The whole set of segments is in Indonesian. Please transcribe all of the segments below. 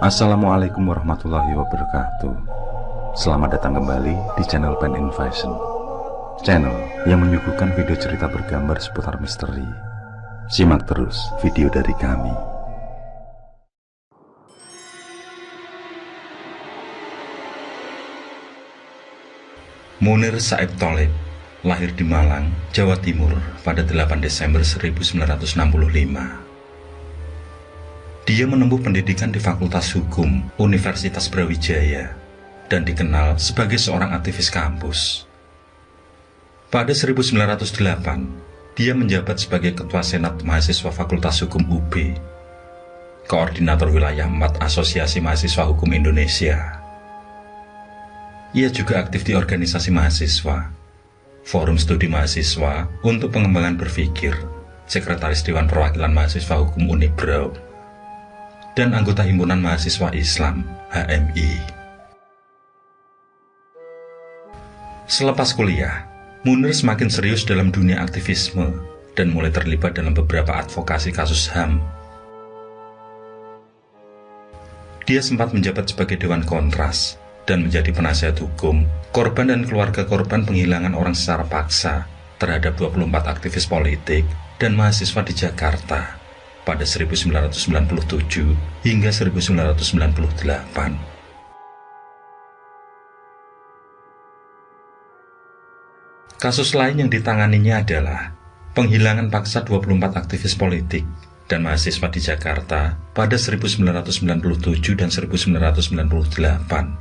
Assalamualaikum warahmatullahi wabarakatuh. Selamat datang kembali di channel Pen Invasion, channel yang menyuguhkan video cerita bergambar seputar misteri. Simak terus video dari kami. Munir Saib Tholib lahir di Malang, Jawa Timur pada 8 Desember 1965. Dia menempuh pendidikan di Fakultas Hukum Universitas Brawijaya dan dikenal sebagai seorang aktivis kampus. Pada 1908, dia menjabat sebagai Ketua Senat Mahasiswa Fakultas Hukum UB, Koordinator Wilayah 4 Asosiasi Mahasiswa Hukum Indonesia. Ia juga aktif di organisasi mahasiswa, Forum Studi Mahasiswa untuk Pengembangan Berpikir, Sekretaris Dewan Perwakilan Mahasiswa Hukum Unibrau, dan anggota Himpunan Mahasiswa Islam HMI. Selepas kuliah, Munir semakin serius dalam dunia aktivisme dan mulai terlibat dalam beberapa advokasi kasus HAM. Dia sempat menjabat sebagai Dewan Kontras dan menjadi penasihat hukum korban dan keluarga korban penghilangan orang secara paksa terhadap 24 aktivis politik dan mahasiswa di Jakarta pada 1997 hingga 1998. Kasus lain yang ditanganinya adalah penghilangan paksa 24 aktivis politik dan mahasiswa di Jakarta pada 1997 dan 1998.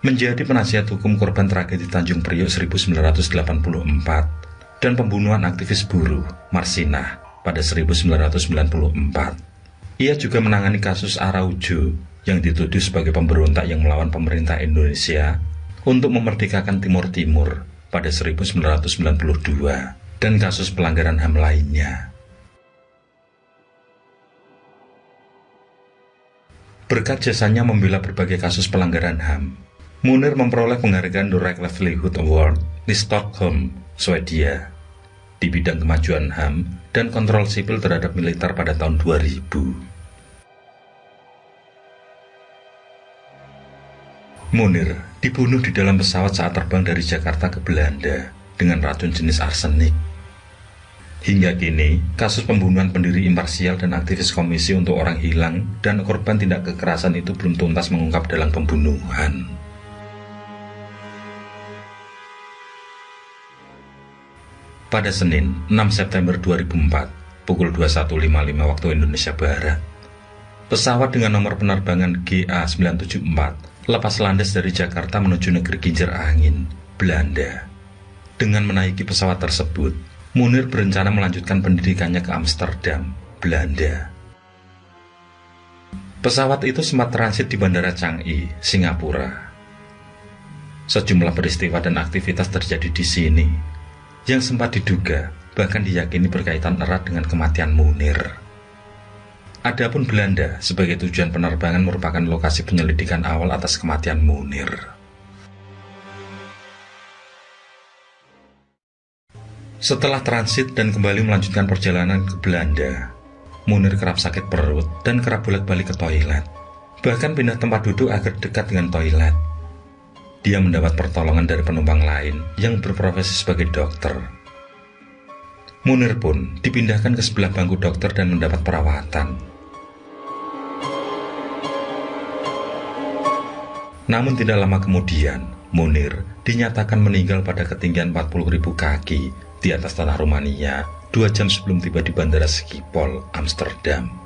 Menjadi penasihat hukum korban tragedi Tanjung Priok 1984 dan pembunuhan aktivis buruh Marsinah pada 1994. Ia juga menangani kasus Araujo yang dituduh sebagai pemberontak yang melawan pemerintah Indonesia untuk memerdekakan Timur Timur pada 1992 dan kasus pelanggaran HAM lainnya. Berkat jasanya membela berbagai kasus pelanggaran HAM, Munir memperoleh penghargaan The Right Livelihood Award di Stockholm, Swedia, di bidang kemajuan HAM dan kontrol sipil terhadap militer pada tahun 2000. Munir dibunuh di dalam pesawat saat terbang dari Jakarta ke Belanda dengan racun jenis arsenik. Hingga kini, kasus pembunuhan pendiri imparsial dan aktivis Komisi untuk Orang Hilang dan korban tindak kekerasan itu belum tuntas mengungkap dalam pembunuhan. Pada Senin, 6 September 2004, pukul 21.55 waktu Indonesia Barat, pesawat dengan nomor penerbangan GA974 lepas landas dari Jakarta menuju negeri kincir angin, Belanda. Dengan menaiki pesawat tersebut, Munir berencana melanjutkan pendidikannya ke Amsterdam, Belanda. Pesawat itu sempat transit di Bandara Changi, Singapura. Sejumlah peristiwa dan aktivitas terjadi di sini, yang sempat diduga, bahkan diyakini berkaitan erat dengan kematian Munir. Adapun Belanda sebagai tujuan penerbangan merupakan lokasi penyelidikan awal atas kematian Munir. Setelah transit dan kembali melanjutkan perjalanan ke Belanda, Munir kerap sakit perut dan kerap bolak-balik ke toilet, bahkan pindah tempat duduk agar dekat dengan toilet. Dia mendapat pertolongan dari penumpang lain yang berprofesi sebagai dokter. Munir pun dipindahkan ke sebelah bangku dokter dan mendapat perawatan. Namun tidak lama kemudian, Munir dinyatakan meninggal pada ketinggian 40.000 kaki di atas tanah Rumania 2 jam sebelum tiba di Bandara Schiphol, Amsterdam.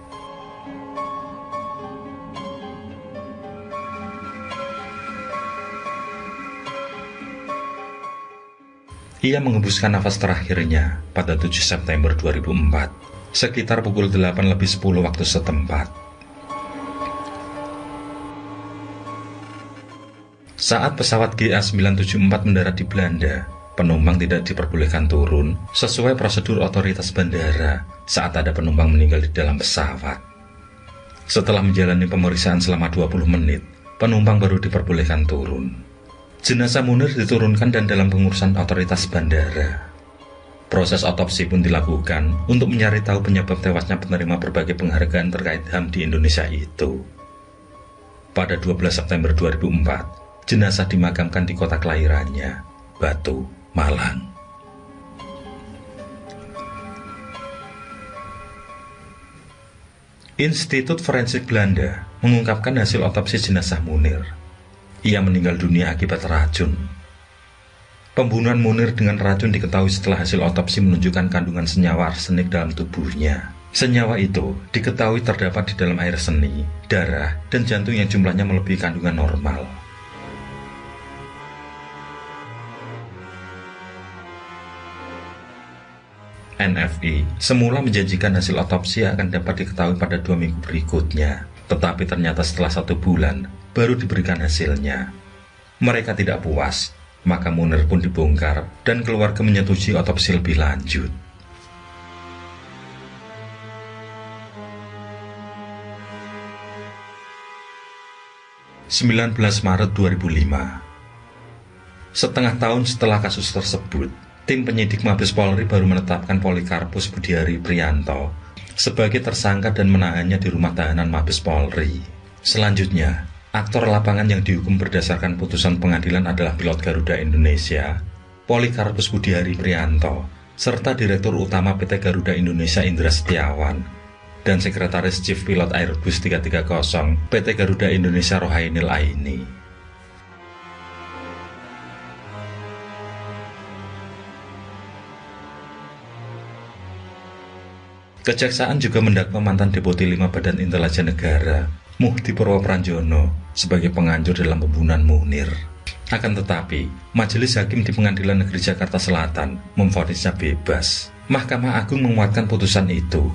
Ia mengembuskan nafas terakhirnya pada 7 September 2004, sekitar pukul 8:10 waktu setempat. Saat pesawat GA974 mendarat di Belanda, penumpang tidak diperbolehkan turun sesuai prosedur otoritas bandara saat ada penumpang meninggal di dalam pesawat. Setelah menjalani pemeriksaan selama 20 menit, penumpang baru diperbolehkan turun. Jenazah Munir diturunkan dan dalam pengurusan otoritas bandara. Proses otopsi pun dilakukan untuk mencari tahu penyebab tewasnya penerima berbagai penghargaan terkait HAM di Indonesia itu. Pada 12 September 2004, jenazah dimakamkan di kota kelahirannya, Batu, Malang. Institut Forensik Belanda mengungkapkan hasil otopsi jenazah Munir. Ia meninggal dunia akibat racun. Pembunuhan Munir dengan racun diketahui setelah hasil otopsi menunjukkan kandungan senyawa arsenik dalam tubuhnya. Senyawa itu diketahui terdapat di dalam air seni, darah, dan jantung yang jumlahnya melebihi kandungan normal. NFI semula menjanjikan hasil otopsi akan dapat diketahui pada 2 minggu berikutnya, tetapi ternyata setelah 1 bulan baru diberikan hasilnya. Mereka tidak puas, maka Munir pun dibongkar dan keluarga menyetujui otopsi lebih lanjut. (19 Maret 2005). Setengah tahun setelah kasus tersebut, tim penyidik Mabes Polri baru menetapkan Polikarpus Budihari Prianto sebagai tersangka dan menahannya di rumah tahanan Mabes Polri. Selanjutnya, aktor lapangan yang dihukum berdasarkan putusan pengadilan adalah pilot Garuda Indonesia, Polikarpus Budihari Prianto, serta Direktur Utama PT Garuda Indonesia Indra Setiawan, dan Sekretaris Chief Pilot Airbus 330 PT Garuda Indonesia Rohainil Aini. Kejaksaan juga mendakwa mantan Deputi 5 Badan Intelijen Negara, Muhdi Purwopranjono, sebagai penganjur dalam pembunuhan Munir. Akan tetapi, Majelis Hakim di Pengadilan Negeri Jakarta Selatan memvonisnya bebas. Mahkamah Agung menguatkan putusan itu.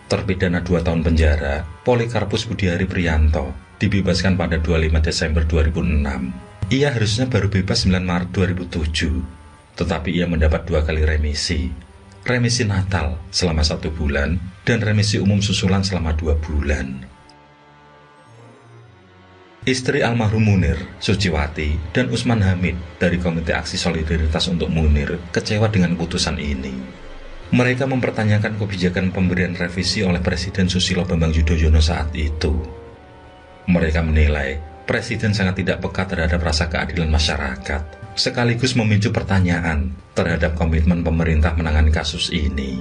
Terpidana 2 tahun penjara, Polikarpus Budihari Prianto dibebaskan pada 25 Desember 2006. Ia harusnya baru bebas 9 Maret 2007, tetapi ia mendapat 2 kali remisi. Remisi Natal selama 1 bulan dan remisi umum susulan selama 2 bulan. Istri almarhum Munir, Suciwati, dan Usman Hamid dari Komite Aksi Solidaritas untuk Munir kecewa dengan putusan ini. Mereka mempertanyakan kebijakan pemberian revisi oleh Presiden Susilo Bambang Yudhoyono saat itu. Mereka menilai Presiden sangat tidak peka terhadap rasa keadilan masyarakat, sekaligus memicu pertanyaan terhadap komitmen pemerintah menangani kasus ini.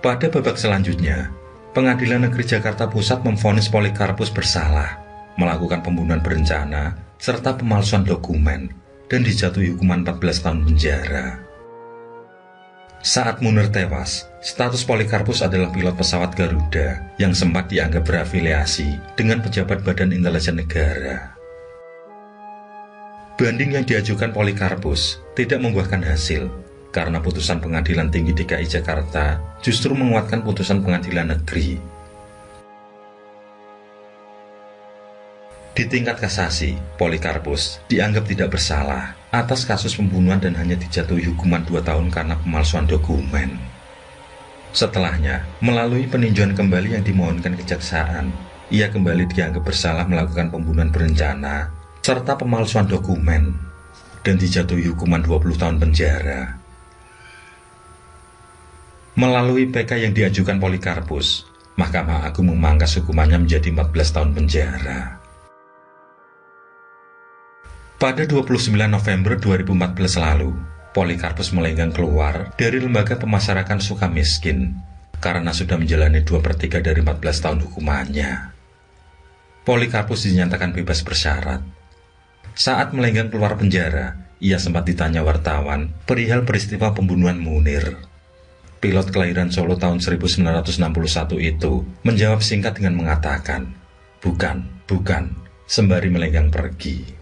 Pada babak selanjutnya, Pengadilan Negeri Jakarta Pusat memvonis Polikarpus bersalah, melakukan pembunuhan berencana, serta pemalsuan dokumen, dan dijatuhi hukuman 14 tahun penjara. Saat Munir tewas, status Polikarpus adalah pilot pesawat Garuda yang sempat dianggap berafiliasi dengan pejabat Badan Intelijen Negara. Banding yang diajukan Polikarpus tidak membuahkan hasil, karena putusan Pengadilan Tinggi DKI Jakarta justru menguatkan putusan Pengadilan Negeri. Di tingkat kasasi, Polikarpus dianggap tidak bersalah atas kasus pembunuhan dan hanya dijatuhi hukuman 2 tahun karena pemalsuan dokumen. Setelahnya, melalui peninjauan kembali yang dimohonkan kejaksaan, ia kembali dianggap bersalah melakukan pembunuhan berencana serta pemalsuan dokumen dan dijatuhi hukuman 20 tahun penjara. Melalui PK yang diajukan Polikarpus, Mahkamah Agung memangkas hukumannya menjadi 14 tahun penjara. Pada 29 November 2014 lalu, Polikarpus melenggang keluar dari Lembaga Pemasarakan Sukamiskin karena sudah menjalani 2/3 dari 14 tahun hukumannya. Polikarpus dinyatakan bebas bersyarat. Saat melenggang keluar penjara, ia sempat ditanya wartawan perihal peristiwa pembunuhan Munir. Pilot kelahiran Solo tahun 1961 itu menjawab singkat dengan mengatakan, bukan, sembari melenggang pergi.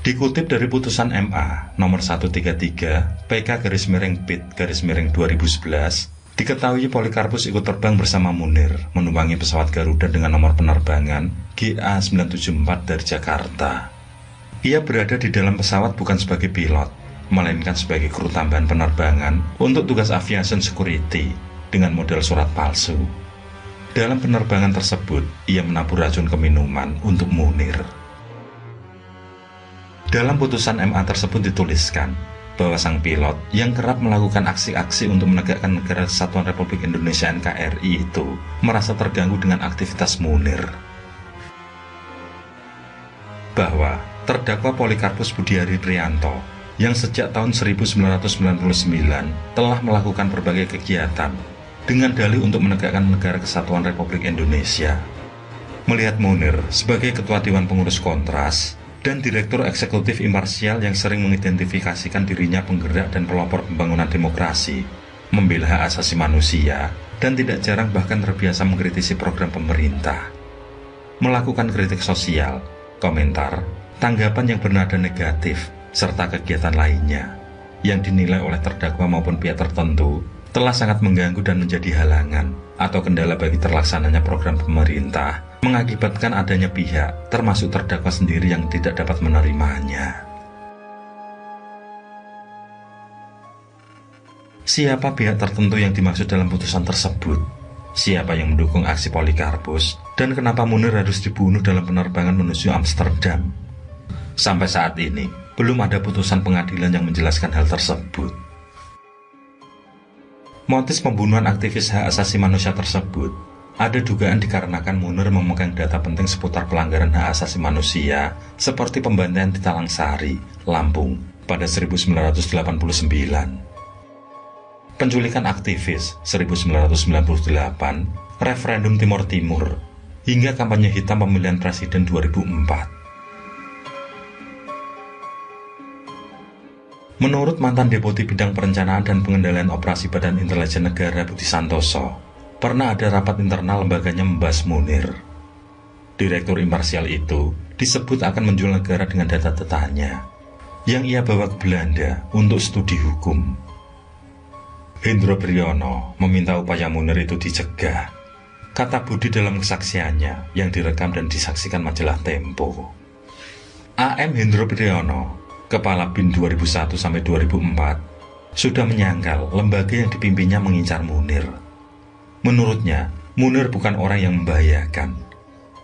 Dikutip dari putusan MA nomor 133 PK-PIT-2011, diketahui Polikarpus ikut terbang bersama Munir menumpangi pesawat Garuda dengan nomor penerbangan GA974 dari Jakarta. Ia berada di dalam pesawat bukan sebagai pilot, melainkan sebagai kru tambahan penerbangan untuk tugas aviation security dengan model surat palsu. Dalam penerbangan tersebut, ia menabur racun ke minuman untuk Munir. Dalam putusan MA tersebut dituliskan bahwa sang pilot yang kerap melakukan aksi-aksi untuk menegakkan Negara Kesatuan Republik Indonesia NKRI itu merasa terganggu dengan aktivitas Munir. Bahwa terdakwa Polikarpus Budiari Prianto yang sejak tahun 1999 telah melakukan berbagai kegiatan dengan dalih untuk menegakkan Negara Kesatuan Republik Indonesia. Melihat Munir sebagai Ketua Dewan Pengurus Kontras dan Direktur Eksekutif Imparsial yang sering mengidentifikasikan dirinya penggerak dan pelopor pembangunan demokrasi, membela hak asasi manusia, dan tidak jarang bahkan terbiasa mengkritisi program pemerintah. Melakukan kritik sosial, komentar, tanggapan yang bernada negatif, serta kegiatan lainnya yang dinilai oleh terdakwa maupun pihak tertentu telah sangat mengganggu dan menjadi halangan atau kendala bagi terlaksananya program pemerintah, mengakibatkan adanya pihak, termasuk terdakwa sendiri yang tidak dapat menerimanya. Siapa pihak tertentu yang dimaksud dalam putusan tersebut? Siapa yang mendukung aksi Polikarpus? Dan kenapa Munir harus dibunuh dalam penerbangan menuju Amsterdam? Sampai saat ini, belum ada putusan pengadilan yang menjelaskan hal tersebut. Motif pembunuhan aktivis hak asasi manusia tersebut ada dugaan dikarenakan Munir memegang data penting seputar pelanggaran hak asasi manusia seperti pembantaian di Talang Sari, Lampung pada 1989, penculikan aktivis 1998, referendum Timor Timur, hingga kampanye hitam pemilihan presiden 2004. Menurut mantan Deputi Bidang Perencanaan dan Pengendalian Operasi Badan Intelijen Negara Budi Santoso, pernah ada rapat internal lembaganya membahas Munir. Direktur imparsial itu disebut akan menjual negara dengan data-datanya yang ia bawa ke Belanda untuk studi hukum. Hendro Priyono meminta upaya Munir itu dicegah, kata Budi dalam kesaksiannya yang direkam dan disaksikan majalah Tempo. AM Hendro Priyono, Kepala BIN 2001-2004, sudah menyangkal lembaga yang dipimpinnya mengincar Munir. Menurutnya, Munir bukan orang yang membahayakan.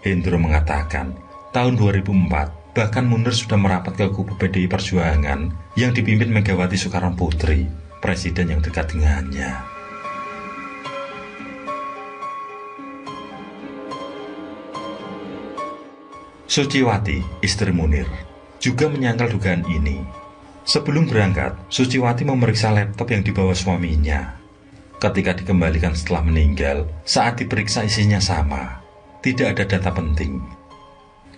Hendro mengatakan, tahun 2004, bahkan Munir sudah merapat ke kubu PDI Perjuangan yang dipimpin Megawati Soekarno Putri, presiden yang dekat dengannya. Suciwati, istri Munir, juga menyangkal dugaan ini. Sebelum berangkat, Suciwati memeriksa laptop yang dibawa suaminya. Ketika dikembalikan setelah meninggal, saat diperiksa isinya sama, tidak ada data penting.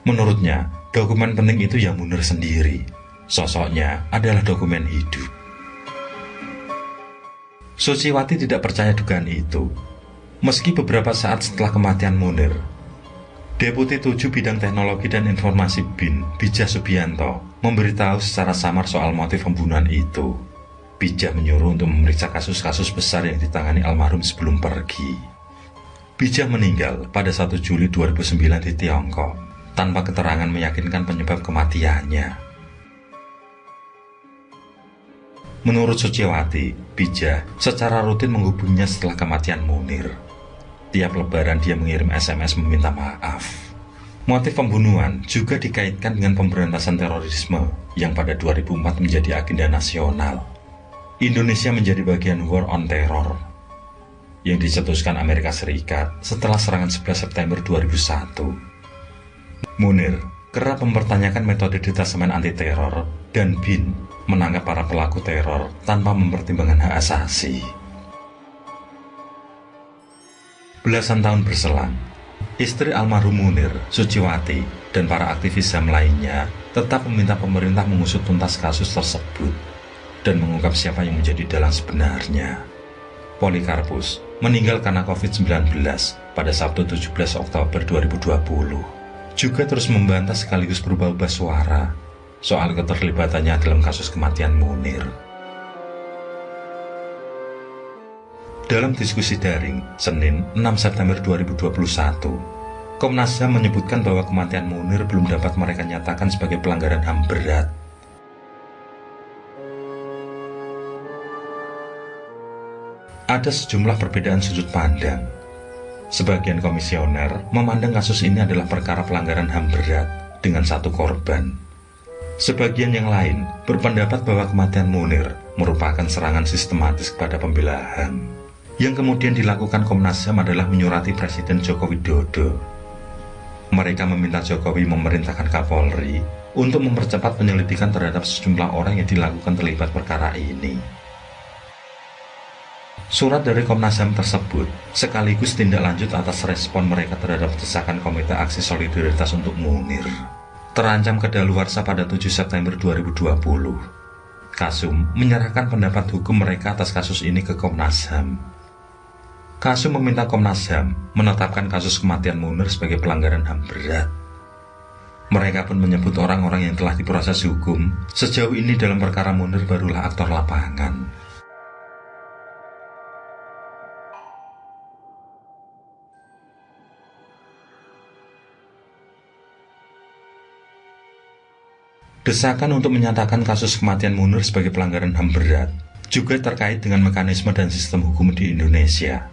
Menurutnya, dokumen penting itu ya Munir sendiri. Sosoknya adalah dokumen hidup. Suciwati tidak percaya dugaan itu. Meski beberapa saat setelah kematian Munir, Deputi 7 Bidang Teknologi dan Informasi BIN, Bijah Subianto, memberitahu secara samar soal motif pembunuhan itu. Bijah menyuruh untuk memeriksa kasus-kasus besar yang ditangani almarhum sebelum pergi. Bijah meninggal pada 1 Juli 2009 di Tiongkok, tanpa keterangan meyakinkan penyebab kematiannya. Menurut Suciwati, Bijah secara rutin menghubunginya setelah kematian Munir. Tiap lebaran dia mengirim SMS meminta maaf. Motif pembunuhan juga dikaitkan dengan pemberantasan terorisme yang pada 2004 menjadi agenda nasional. Indonesia menjadi bagian War on Terror yang dicetuskan Amerika Serikat setelah serangan 11 September 2001. Munir kerap mempertanyakan metode detasemen anti teror dan BIN menangkap para pelaku teror tanpa mempertimbangkan hak asasi. Belasan tahun berselang, istri almarhum Munir, Suciwati, dan para aktivis HAM lainnya tetap meminta pemerintah mengusut tuntas kasus tersebut dan mengungkap siapa yang menjadi dalang sebenarnya. Polikarpus meninggal karena COVID-19 pada Sabtu 17 Oktober 2020. Juga terus membantah sekaligus berubah-ubah suara soal keterlibatannya dalam kasus kematian Munir. Dalam diskusi daring, Senin 6 September 2021, Komnas HAM menyebutkan bahwa kematian Munir belum dapat mereka nyatakan sebagai pelanggaran HAM berat. Ada sejumlah perbedaan sudut pandang. Sebagian komisioner memandang kasus ini adalah perkara pelanggaran HAM berat dengan satu korban. Sebagian yang lain berpendapat bahwa kematian Munir merupakan serangan sistematis kepada pembela HAM. Yang kemudian dilakukan Komnas HAM adalah menyurati Presiden Joko Widodo. Mereka meminta Jokowi memerintahkan Kapolri untuk mempercepat penyelidikan terhadap sejumlah orang yang dilakukan terlibat perkara ini. Surat dari Komnas HAM tersebut sekaligus tindak lanjut atas respon mereka terhadap desakan Komite Aksi Solidaritas untuk Munir, terancam kadaluarsa pada 7 September 2020. Kasum menyerahkan pendapat hukum mereka atas kasus ini ke Komnas HAM. Kasum meminta Komnas HAM menetapkan kasus kematian Munir sebagai pelanggaran HAM berat. Mereka pun menyebut orang-orang yang telah diproses hukum sejauh ini dalam perkara Munir barulah aktor lapangan. Desakan untuk menyatakan kasus kematian Munir sebagai pelanggaran HAM berat juga terkait dengan mekanisme dan sistem hukum di Indonesia.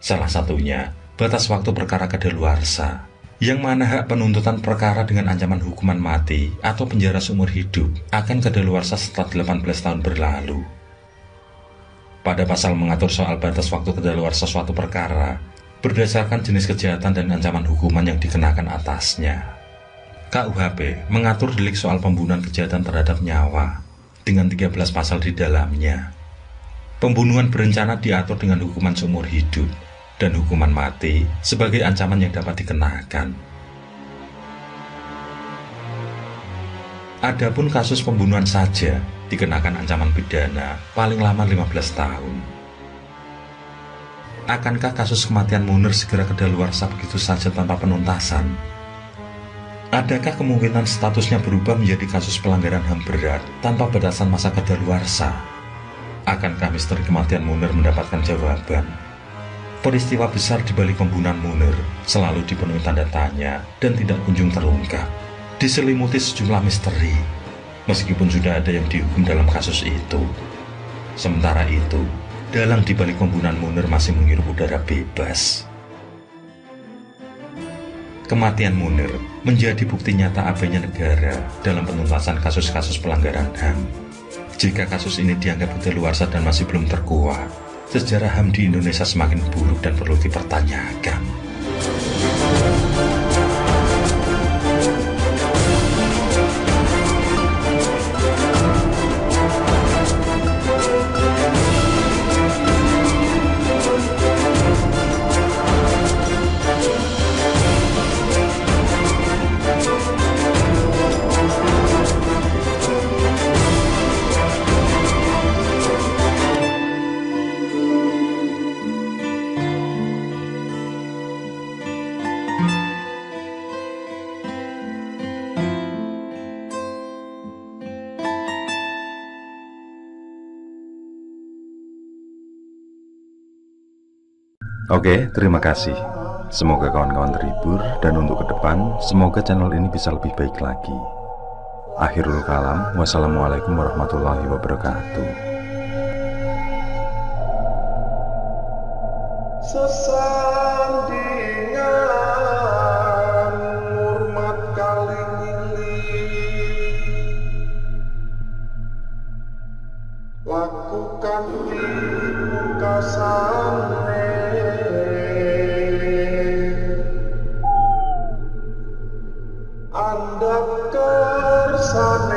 Salah satunya, batas waktu perkara kadaluarsa, yang mana hak penuntutan perkara dengan ancaman hukuman mati atau penjara seumur hidup akan kadaluarsa setelah 18 tahun berlalu. Pada pasal mengatur soal batas waktu kadaluarsa suatu perkara, berdasarkan jenis kejahatan dan ancaman hukuman yang dikenakan atasnya. KUHP mengatur delik soal pembunuhan kejahatan terhadap nyawa dengan 13 pasal di dalamnya. Pembunuhan berencana diatur dengan hukuman seumur hidup dan hukuman mati sebagai ancaman yang dapat dikenakan. Adapun kasus pembunuhan saja dikenakan ancaman pidana paling lama 15 tahun. Akankah kasus kematian Munir segera kadaluarsa begitu saja tanpa penuntasan? Adakah kemungkinan statusnya berubah menjadi kasus pelanggaran HAM berat tanpa batasan masa kadaluarsa? Akankah misteri kematian Munir mendapatkan jawaban? Peristiwa besar di balik pembunuhan Munir selalu dipenuhi tanda tanya dan tidak kunjung terungkap, diselimuti sejumlah misteri, meskipun sudah ada yang dihukum dalam kasus itu. Sementara itu, dalang di balik pembunuhan Munir masih menghirup udara bebas. Kematian Munir menjadi bukti nyata abainya negara dalam penuntasan kasus-kasus pelanggaran HAM. Jika kasus ini dianggap kadaluarsa dan masih belum terkuat, sejarah HAM di Indonesia semakin buruk dan perlu dipertanyakan. Oke, terima kasih. Semoga kawan-kawan terhibur dan untuk ke depan, semoga channel ini bisa lebih baik lagi. Akhirul kalam, wassalamualaikum warahmatullahi wabarakatuh. Sesandingan hormat kali lakukan di muka sana Anda kersane